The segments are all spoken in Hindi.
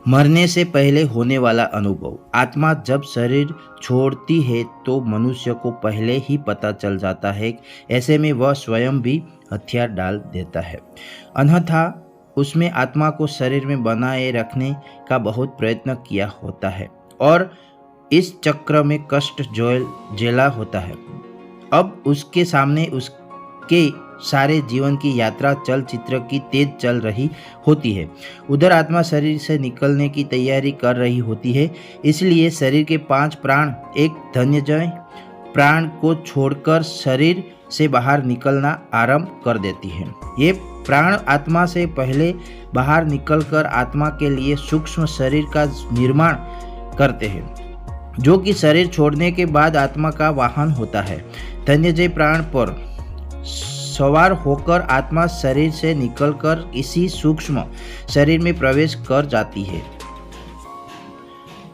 मरने से पहले होने वाला अनुभव। आत्मा जब शरीर छोड़ती है तो मनुष्य को पहले ही पता चल जाता है। ऐसे में वह स्वयं भी हथियार डाल देता है। अन्यथा उसमें आत्मा को शरीर में बनाए रखने का बहुत प्रयत्न किया होता है और इस चक्र में कष्ट झेला होता है। अब उसके सामने उसके सारे जीवन की यात्रा चलचित्र की तेज चल रही होती है। उधर आत्मा शरीर से निकलने की तैयारी कर रही होती है। इसलिए शरीर के 5 प्राण एक धनंजय प्राण को छोड़कर शरीर से बाहर निकलना आरंभ कर देती है। ये प्राण आत्मा से पहले बाहर निकलकर आत्मा के लिए सूक्ष्म शरीर का निर्माण करते हैं, जो कि शरीर छोड़ने के बाद आत्मा का वाहन होता है। धनंजय प्राण पर सवार होकर आत्मा शरीर से निकलकर इसी सूक्ष्म शरीर में प्रवेश कर जाती है।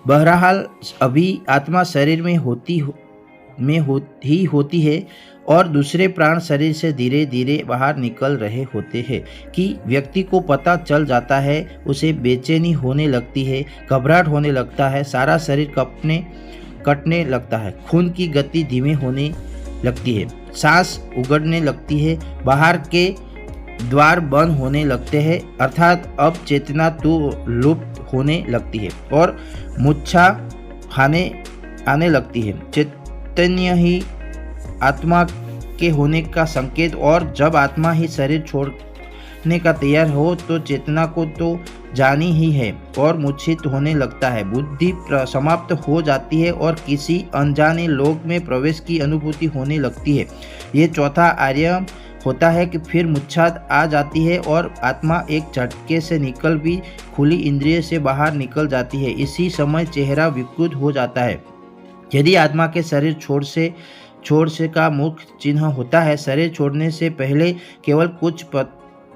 बहरहाल अभी आत्मा शरीर में होती है और दूसरे प्राण शरीर से धीरे धीरे बाहर निकल रहे होते हैं कि व्यक्ति को पता चल जाता है। उसे बेचैनी होने लगती है, घबराहट होने लगता है, सारा शरीर कटने लगता है, खून की गति धीमी होने लगती है, सांस उगड़ने लगती है, बाहर के द्वार बंद होने लगते हैं, अर्थात अब चेतना तो लुप्त होने लगती है और मूर्छा आने लगती है। चैतन्य ही आत्मा के होने का संकेत, और जब आत्मा ही शरीर छोड़ने का तैयार हो तो चेतना को तो जानी ही है और मूर्छित होने लगता है, बुद्धि समाप्त हो जाती है और किसी अनजाने लोक में प्रवेश की अनुभूति होने लगती है। ये चौथा आयाम होता है कि फिर मूर्छा आ जाती है और आत्मा एक झटके से निकल भी खुली इंद्रिय से बाहर निकल जाती है। इसी समय चेहरा विकृत हो जाता है। यदि आत्मा के शरीर छोड़ से का मुख्य चिन्ह होता है। शरीर छोड़ने से पहले केवल कुछ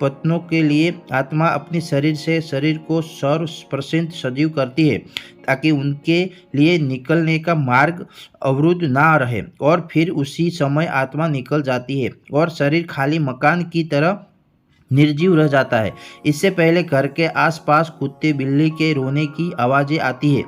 पत्नों के लिए आत्मा अपनी शरीर को 100% सजीव करती है, ताकि उनके लिए निकलने का मार्ग अवरुद्ध ना रहे, और फिर उसी समय आत्मा निकल जाती है और शरीर खाली मकान की तरह निर्जीव रह जाता है। इससे पहले घर के आसपास कुत्ते बिल्ली के रोने की आवाज़ें आती है।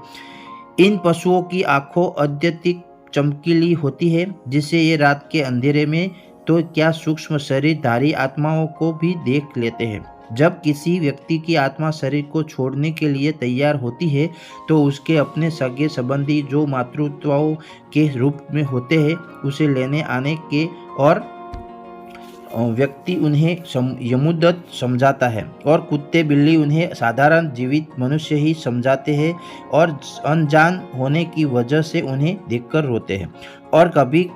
इन पशुओं की आंखों अत्यधिक चमकीली होती है, जिससे ये रात के अंधेरे में तो क्या सूक्ष्म शरीरधारी आत्माओं को भी देख लेते हैं। जब किसी व्यक्ति की आत्मा शरीर को छोड़ने के लिए तैयार होती है तो उसके अपने सगे संबंधी जो मातृत्वों के रूप में होते हैं उसे लेने आने के और व्यक्ति उन्हें यमदूत समझाता है और कुत्ते बिल्ली उन्हें साधारण जीवित मनुष्य ही समझाते हैं और अनजान होने की वजह से उन्हें देखकर रोते हैं और कभी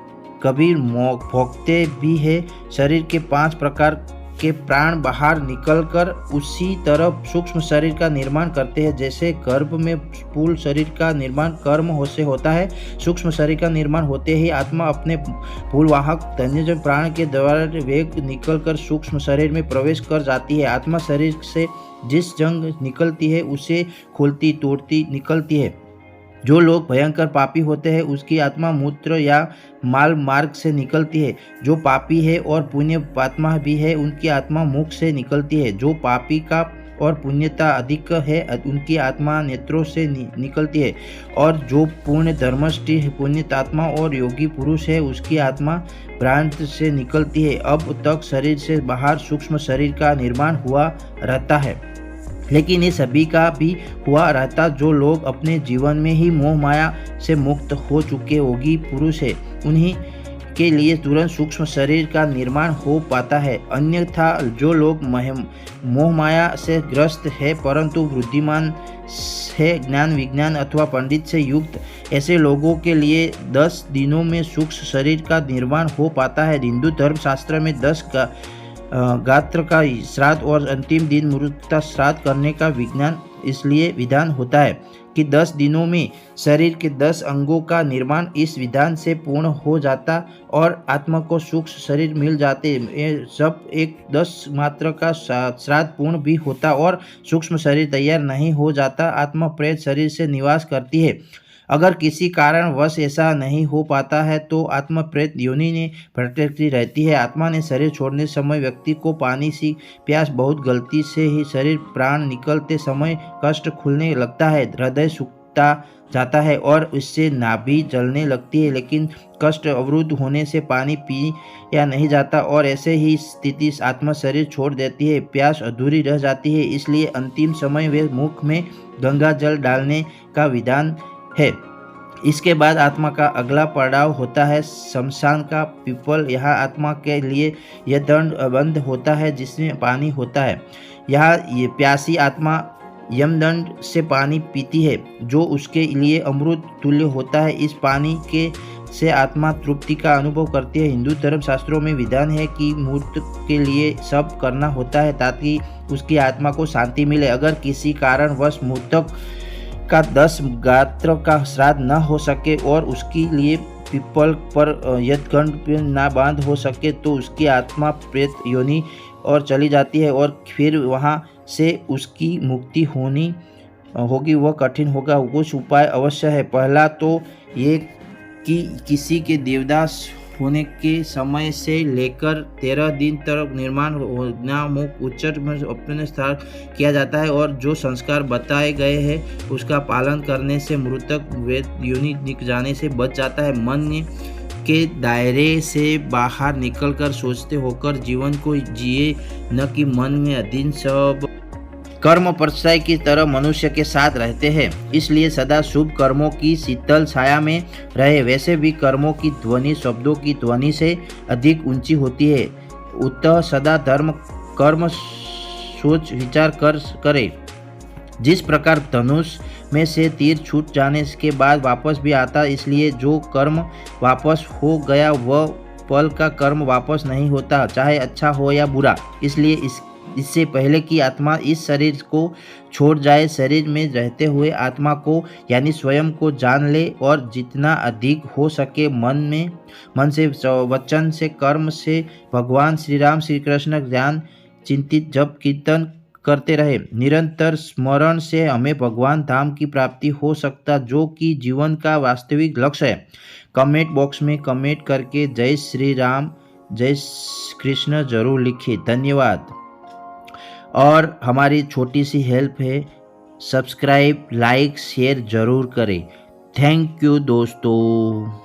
कभी भौंकते भी हैं। शरीर के 5 प्रकार के प्राण बाहर निकलकर उसी तरह सूक्ष्म शरीर का निर्माण करते हैं, जैसे गर्भ में स्थूल शरीर का निर्माण कर्म से होता है। सूक्ष्म शरीर का निर्माण होते ही आत्मा अपने फूलवाहक धनंजय प्राण के द्वारा वेग निकलकर सूक्ष्म शरीर में प्रवेश कर जाती है। आत्मा शरीर से जिस जंग निकलती है उसे खोलती तोड़ती निकलती है। जो लोग भयंकर पापी होते हैं उसकी आत्मा मूत्र या माल मार्ग से निकलती है। जो पापी है और पुण्य आत्मा भी है उनकी आत्मा मुख से निकलती है। जो पापी का और पुण्यता अधिक है उनकी आत्मा नेत्रों से निकलती है, और जो पूर्ण धर्मष्टि पुण्यतात्मा और योगी पुरुष है उसकी आत्मा भ्रांत से निकलती है। अब तक शरीर से बाहर सूक्ष्म शरीर का निर्माण हुआ रहता है, लेकिन ये सभी का भी हुआ रहता जो लोग अपने जीवन में ही मोह माया से मुक्त हो चुके योगी पुरुष है, उन्हीं के लिए तुरंत सूक्ष्म शरीर का निर्माण हो पाता है। अन्यथा जो लोग मोह माया से ग्रस्त है परंतु बुद्धिमान है, ज्ञान विज्ञान अथवा पंडित से युक्त, ऐसे लोगों के लिए 10 दिनों में सूक्ष्म शरीर का निर्माण हो पाता है। हिंदू धर्म शास्त्र में 10 का गात्र का श्राद्ध और अंतिम दिन मृतता श्राद्ध करने का इसलिए विधान होता है कि 10 दिनों में शरीर के 10 अंगों का निर्माण इस विधान से पूर्ण हो जाता और आत्मा को सूक्ष्म शरीर मिल जाते। जब एक 10 मात्र का श्राद्ध पूर्ण भी होता और सूक्ष्म शरीर तैयार नहीं हो जाता, आत्मा प्रेत शरीर से निवास करती है। अगर किसी कारणवश ऐसा नहीं हो पाता है तो आत्मा प्रेत योनि में भटकती रहती है। आत्मा ने शरीर छोड़ने समय व्यक्ति को पानी सी प्यास बहुत गलती से ही शरीर प्राण निकलते समय कष्ट खुलने लगता है, हृदय सूखता जाता है और इससे नाभि जलने लगती है, लेकिन कष्ट अवरुद्ध होने से पानी पी या नहीं जाता और ऐसे ही स्थिति आत्मा शरीर छोड़ देती है, प्यास अधूरी रह जाती है। इसलिए अंतिम समय वे मुख में गंगा जल डालने का विधान है। इसके बाद आत्मा का अगला पड़ाव होता है शमशान का पीपल। यहाँ आत्मा के लिए यह दंड बंद होता है जिसमें पानी होता है। यहाँ ये प्यासी आत्मा यमदंड से पानी पीती है जो उसके लिए अमृत तुल्य होता है। इस पानी के से आत्मा तृप्ति का अनुभव करती है। हिंदू धर्म शास्त्रों में विधान है कि मूर्त के लिए सब करना होता है ताकि उसकी आत्मा को शांति मिले। अगर किसी कारणवश मृतक का 10 गात्र का श्राद्ध न हो सके और उसके लिए पीपल पर यज्ञ न बांध हो सके तो उसकी आत्मा प्रेत योनि और चली जाती है और फिर वहाँ से उसकी मुक्ति होगी वह कठिन होगा। कुछ उपाय अवश्य है। पहला तो ये कि किसी के देवदास होने के समय से लेकर 13 दिन तक निर्माण नामक उच्चर में अपने स्थान किया जाता है और जो संस्कार बताए गए हैं उसका पालन करने से मृतक वेद योनि निकल जाने से बच जाता है। मन के दायरे से बाहर निकलकर सोचते होकर जीवन को जिए, न कि मन में अधीन सब कर्म परछाई की तरह मनुष्य के साथ रहते हैं। इसलिए सदा शुभ कर्मों की शीतल छाया में रहे। वैसे भी कर्मों की ध्वनि शब्दों की ध्वनि से अधिक ऊंची होती है। अतः सदा धर्म कर्म सोच विचार करे। जिस प्रकार धनुष में से तीर छूट जाने के बाद वापस भी आता, इसलिए जो कर्म वापस हो गया वह पल का कर्म वापस नहीं होता, चाहे अच्छा हो या बुरा। इसलिए इससे पहले कि आत्मा इस शरीर को छोड़ जाए, शरीर में रहते हुए आत्मा को यानी स्वयं को जान ले और जितना अधिक हो सके मन से वचन से कर्म से भगवान श्री राम श्री कृष्ण ज्ञान चिंतित जप कीर्तन करते रहे। निरंतर स्मरण से हमें भगवान धाम की प्राप्ति हो सकता, जो कि जीवन का वास्तविक लक्ष्य है। कमेंट बॉक्स में कमेंट करके जय श्री राम जय कृष्ण जरूर लिखिए। धन्यवाद। और हमारी छोटी सी हेल्प है, सब्सक्राइब लाइक शेयर ज़रूर करें। थैंक यू दोस्तों।